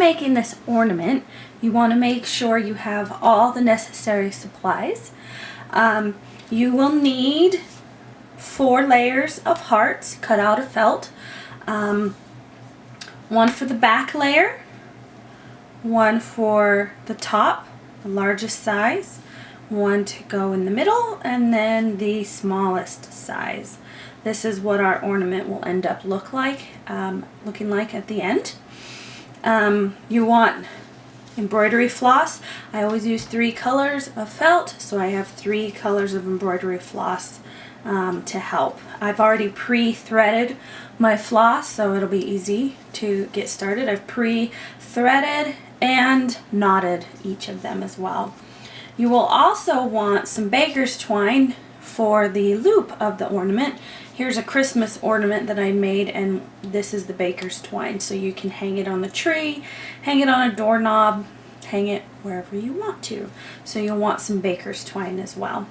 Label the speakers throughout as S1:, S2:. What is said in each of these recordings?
S1: making this ornament, you want to make sure you have all the necessary supplies. You will need 4 layers of hearts cut out of felt. One for the back layer, one for the top, the largest size, one to go in the middle, and then the smallest size. This is what our ornament will end up looking like at the end. You want embroidery floss. I always use 3 colors of felt, so I have 3 colors of embroidery floss to help. I've already pre-threaded my floss, so it'll be easy to get started. I've pre-threaded and knotted each of them as well. You will also want some baker's twine for the loop of the ornament. Here's a Christmas ornament that I made, and this is the baker's twine, so you can hang it on the tree, hang it on a doorknob, hang it wherever you want to. So you'll want some baker's twine as well.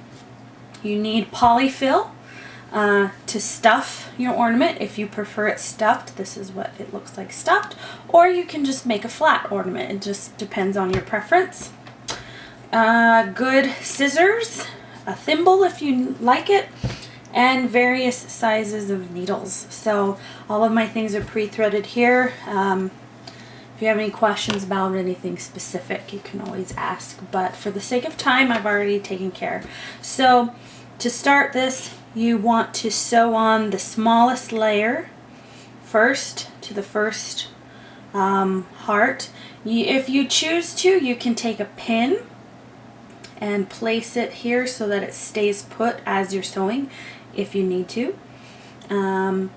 S1: You need polyfill to stuff your ornament. If you prefer it stuffed, this is what it looks like stuffed, or you can just make a flat ornament. It just depends on your preference. Good scissors, a thimble if you like it, and various sizes of needles. So all of my things are pre-threaded here. If you have any questions about anything specific, you can always ask, but for the sake of time, I've already taken care. So to start this, you want to sew on the smallest layer first to the first heart. If you choose to, you can take a pin and place it here so that it stays put as you're sewing if you need to. And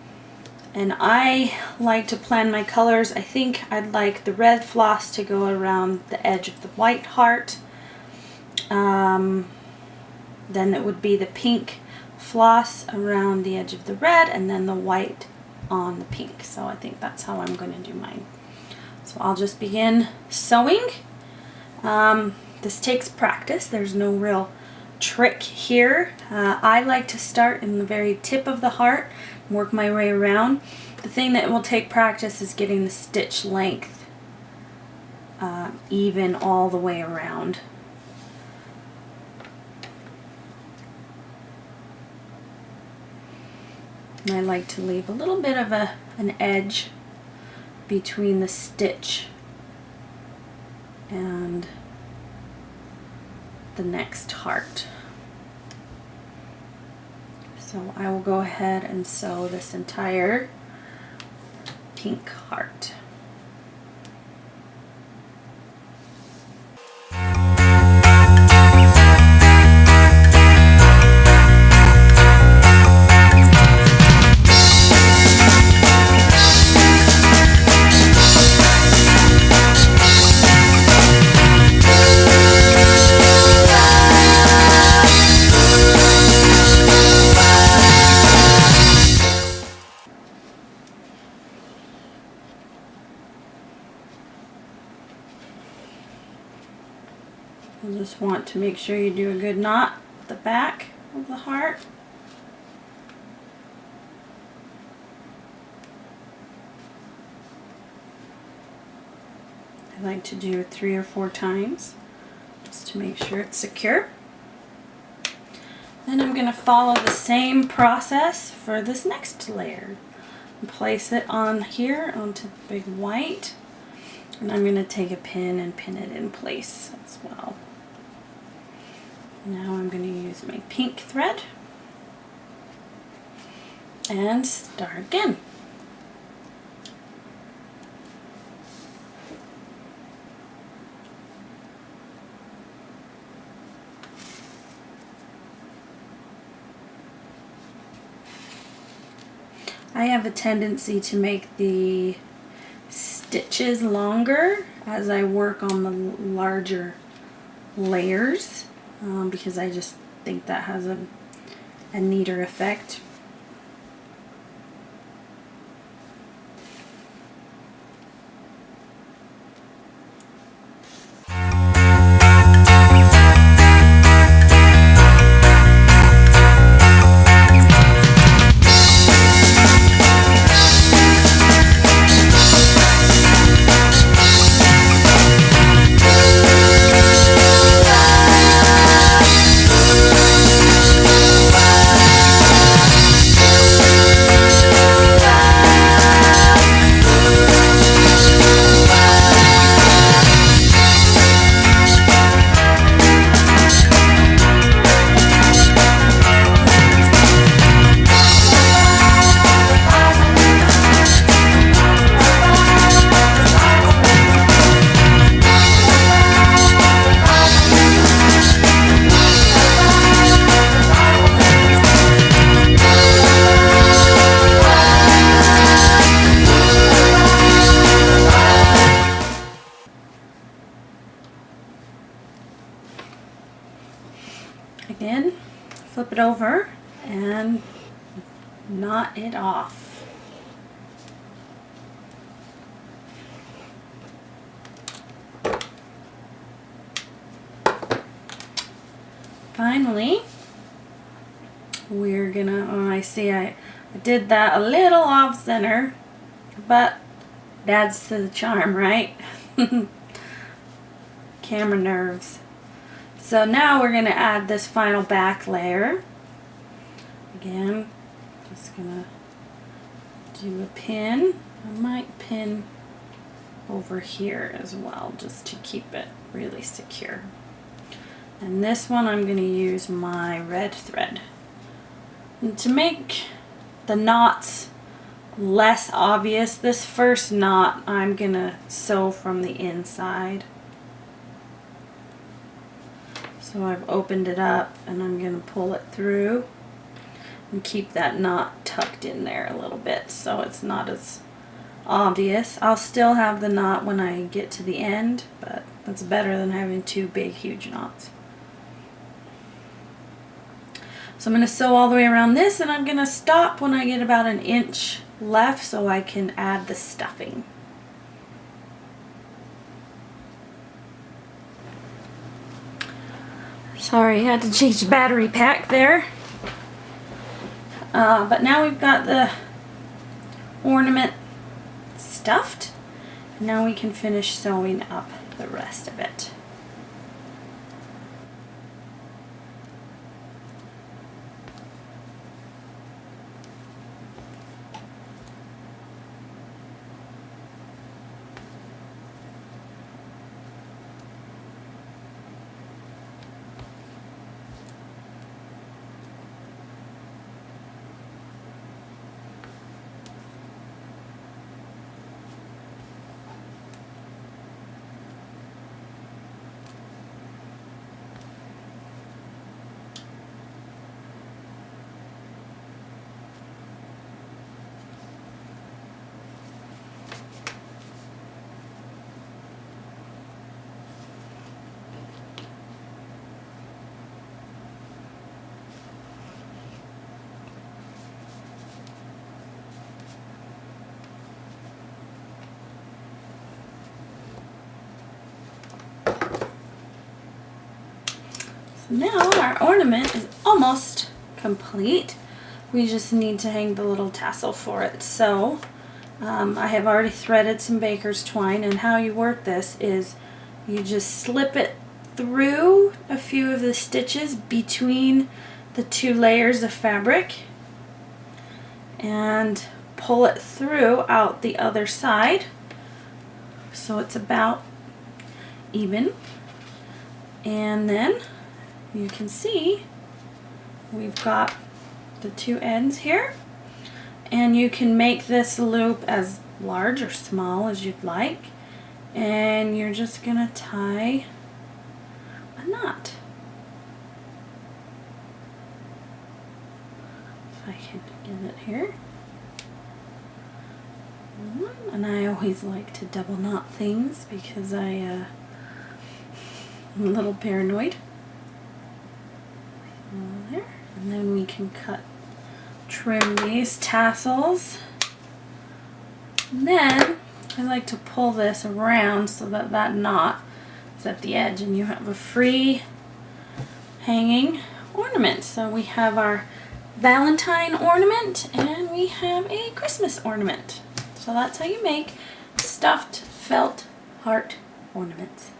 S1: I like to plan my colors. I think I'd like the red floss to go around the edge of the white heart. Then it would be the pink floss around the edge of the red, and then the white on the pink. So I think that's how I'm going to do mine. So I'll just begin sewing. This takes practice. There's no real trick here. I like to start in the very tip of the heart, work my way around. The thing that will take practice is getting the stitch length even all the way around. And I like to leave a little bit of an edge between the stitch and the next heart. So I will go ahead and sew this entire pink heart. You'll just want to make sure you do a good knot at the back of the heart. I like to do it 3 or 4 times just to make sure it's secure. Then I'm going to follow the same process for this next layer. Place it on here onto the big white, and I'm going to take a pin and pin it in place as well. Now I'm going to use my pink thread and start again. I have a tendency to make the stitches longer as I work on the larger layers because I just think that has a neater effect. Again, flip it over and knot it off. Finally, we're gonna, oh, I see I did that a little off center, but adds to the charm, right? Camera nerves. So now we're gonna add this final back layer. Again, just gonna do a pin. I might pin over here as well, just to keep it really secure. And this one I'm going to use my red thread. And to make the knots less obvious, this first knot I'm going to sew from the inside. So I've opened it up and I'm going to pull it through and keep that knot tucked in there a little bit so it's not as obvious. I'll still have the knot when I get to the end, but that's better than having two big huge knots. So I'm going to sew all the way around this, and I'm going to stop when I get about an inch left so I can add the stuffing. Sorry, I had to change the battery pack there. But now we've got the ornament stuffed. Now we can finish sewing up the rest of it. Now our ornament is almost complete. We just need to hang the little tassel for it. So I have already threaded some baker's twine, and how you work this is you just slip it through a few of the stitches between the two layers of fabric and pull it through out the other side so it's about even, and then you can see we've got the two ends here, and you can make this loop as large or small as you'd like, and you're just gonna tie a knot. So I can get it here. And I always like to double knot things because I'm a little paranoid. There. And then we can trim these tassels. And then I like to pull this around so that that knot is at the edge and you have a free hanging ornament. So we have our Valentine ornament and we have a Christmas ornament. So that's how you make stuffed felt heart ornaments.